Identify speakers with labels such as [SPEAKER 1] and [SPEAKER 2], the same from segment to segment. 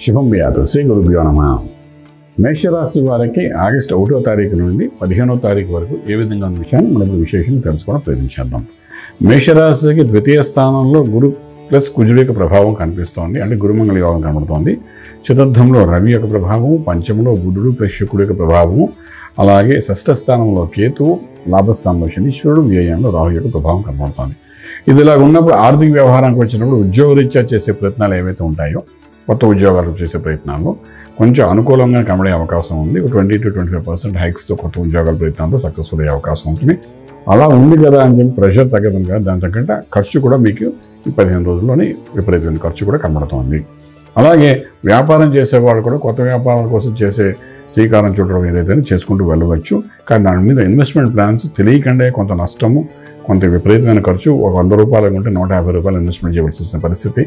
[SPEAKER 1] శుభం వ్యాధు శ్రీ గురుభ్యో నమః. మేషరాశి వారికి ఆగస్టు 1వ తారీఖు నుండి 15వ తారీఖు వరకు ఏ విధంగా ఉన్న విషయాన్ని మనం విశేషంగా తెలుసుకోవడం ప్రయత్నించేద్దాం. మేషరాశికి ద్వితీయ స్థానంలో గురు ప్లస్ కుజుడి యొక్క ప్రభావం కనిపిస్తోంది, అంటే గురుమంగళ యోగం కనబడుతోంది. చతుర్థంలో రవి యొక్క ప్రభావము, పంచమంలో బుధుడు ప్లస్ శుక్రుడి యొక్క ప్రభావము, అలాగే షష్ఠ స్థానంలో కేతువు, లాభస్థానంలో శనీశ్వరుడు, వ్యయంలో రాహు యొక్క ప్రభావం కనబడుతోంది. ఇది ఇలాగ ఉన్నప్పుడు ఆర్థిక వ్యవహారానికి వచ్చినప్పుడు ఉద్యోగరీత్యా చేసే ప్రయత్నాలు ఏవైతే ఉంటాయో, కొత్త ఉద్యోగాలు చేసే ప్రయత్నాల్లో కొంచెం అనుకూలంగా కనబడే అవకాశం ఉంది. 20 to 25% హైక్స్తో కొత్త ఉద్యోగాల ప్రయత్నాలతో సక్సెస్ఫుల్ అయ్యే అవకాశం ఉంటుంది. అలా ఉంది కదా అని చెప్పి ప్రెషర్ తగ్గదు కదా, దాని తగ్గట్టు ఖర్చు కూడా మీకు ఈ 15 రోజుల్లోనే విపరీతమైన ఖర్చు కూడా కనబడుతోంది. అలాగే వ్యాపారం చేసేవాళ్ళు కూడా కొత్త వ్యాపారాల కోసం చేసే శ్రీకారం చుట్టడం ఏదైతే చేసుకుంటూ వెళ్ళవచ్చు. కానీ దాని మీద ఇన్వెస్ట్మెంట్ ప్లాన్స్ తెలియకుండా కొంత నష్టము, కొంత విపరీతమైన ఖర్చు, ఒక 100 రూపాయలు ఉంటే 150 రూపాయలు ఇన్వెస్ట్మెంట్ చేయవలసి వచ్చిన పరిస్థితి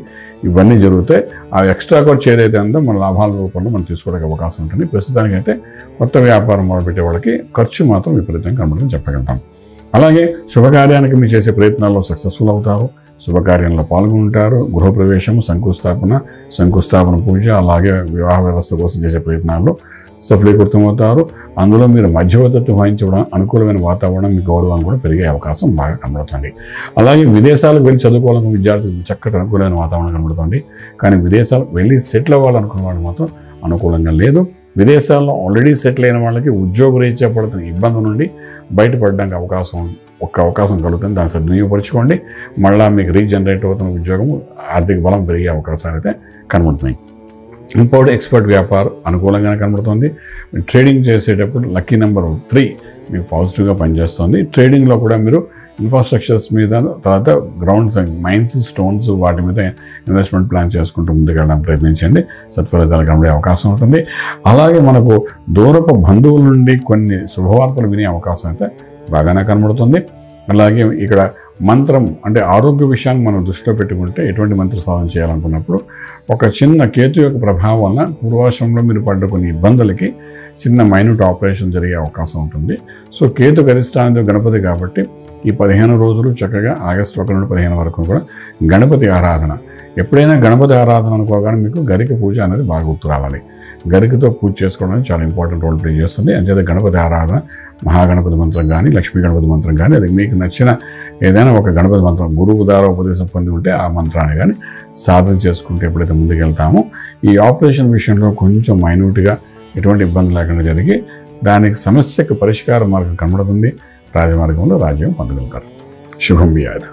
[SPEAKER 1] ఇవన్నీ జరుగుతాయి. ఆ ఎక్స్ట్రా ఖర్చు ఏదైతే ఉందో మన లాభాల రూపంలో మనం తీసుకోవడానికి అవకాశం ఉంటుంది. ప్రస్తుతానికైతే కొత్త వ్యాపారం మొదలుపెట్టే వాళ్ళకి ఖర్చు మాత్రం విపరీతంగా కనబడుతుందని చెప్పగలుగుతాం. అలాగే శుభకార్యానికి మీరు చేసే ప్రయత్నాల్లో సక్సెస్ఫుల్ అవుతారు, శుభకార్యంలో పాల్గొంటారు. గృహప్రవేశం, శంకుస్థాపన పూజ, అలాగే వివాహ వ్యవస్థ కోసం చేసే ప్రయత్నాల్లో సఫలీకృతమవుతారు. అందులో మీరు మధ్యవర్తిత్వం వహించడం, అనుకూలమైన వాతావరణం, మీ గౌరవం కూడా పెరిగే అవకాశం బాగా కనబడుతుంది. అలాగే విదేశాలకు వెళ్ళి చదువుకోవాలనుకున్న విద్యార్థులకు చక్కటి అనుకూలమైన వాతావరణం కనబడుతుంది. కానీ విదేశాలకు వెళ్ళి సెటిల్ అవ్వాలనుకున్న వాళ్ళు మాత్రం అనుకూలంగా లేదు. విదేశాల్లో ఆల్రెడీ సెటిల్ అయిన వాళ్ళకి ఉద్యోగరీత్యా పడుతున్న ఇబ్బంది నుండి బయటపడడానికి అవకాశం కలుగుతుంది. దాన్ని సద్వినియోగపరచుకోండి. మళ్ళీ మీకు రీజనరేట్ అవుతున్న ఉద్యోగము, ఆర్థిక బలం పెరిగే అవకాశాలు అయితే కనబడుతున్నాయి. ఇంపోర్ట్ ఎక్స్పోర్ట్ వ్యాపారం అనుకూలంగానే కనబడుతుంది. ట్రేడింగ్ చేసేటప్పుడు లక్కీ నెంబర్ 3 మీకు పాజిటివ్గా పనిచేస్తుంది. ట్రేడింగ్లో కూడా మీరు ఇన్ఫ్రాస్ట్రక్చర్స్ మీద, తర్వాత గ్రౌండ్స్, మైన్స్, స్టోన్స్, వాటి మీద ఇన్వెస్ట్మెంట్ ప్లాన్ చేసుకుంటూ ముందుకెళ్ళడానికి ప్రయత్నించండి. సత్ఫలితాలు కనబడే అవకాశం ఉంటుంది. అలాగే మనకు దూరపు బంధువుల నుండి కొన్ని శుభవార్తలు వినే అవకాశం అయితే బాగానే కనబడుతుంది. అలాగే ఇక్కడ మంత్రం అంటే ఆరోగ్య విషయాన్ని మనం దృష్టిలో పెట్టుకుంటే ఎటువంటి మంత్ర సాధన చేయాలనుకున్నప్పుడు ఒక చిన్న కేతు యొక్క ప్రభావం వల్ల పూర్వాశ్రమంలో మీరు పడ్డ కొన్ని ఇబ్బందులకి చిన్న మైన్యూట్ ఆపరేషన్ జరిగే అవకాశం ఉంటుంది. సో కేతు గరిష్టానికి గణపతి కాబట్టి ఈ 15 రోజులు చక్కగా ఆగస్టు 1 నుండి 15 వరకు కూడా గణపతి ఆరాధన, ఎప్పుడైనా గణపతి ఆరాధన అనుకోగానే మీకు గరిక పూజ అనేది బాగా గుర్తు రావాలి. గరికతో పూజ చేసుకోవడం చాలా ఇంపార్టెంట్ రోల్ ప్లే చేస్తుంది. అంచేత గణపతి ఆరాధన, మహాగణపతి మంత్రం కానీ, లక్ష్మీ గణపతి మంత్రం కానీ, అది మీకు నచ్చిన ఏదైనా ఒక గణపతి మంత్రం గురువు ద్వారా ఉపదేశం పొంది ఉంటే ఆ మంత్రాన్ని కానీ సాధన చేసుకుంటే ఎప్పుడైతే ముందుకెళ్తామో ఈ ఆపరేషన్ విషయంలో కొంచెం మైన్యూట్గా ఎటువంటి ఇబ్బంది లేకుండా జరిగి దానికి సమస్యకు పరిష్కార మార్గం కనబడుతుంది. రాజమార్గంలో రాజ్యం పొందగలుగుతారు. శుభం వ్యాధి.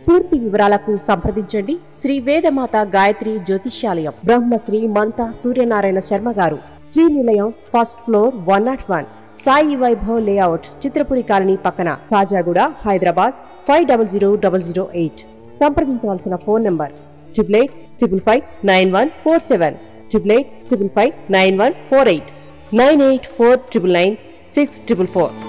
[SPEAKER 2] పూర్తి వివరాలకు సంప్రదించండి శ్రీ వేదమాత గాయత్రి జ్యోతిష్యాలయం, Brahmasri మంతా Suryanarayana Sharma garu, Srinilayam, first floor, 101, Sai Vaibhav layout, Chitrapuri colony పక్కన, కాజాగూడ, హైదరాబాద్ 500008. సంప్రదించవలసిన ఫోన్ నంబర్ 8855559147, 8855559148, 9849996644.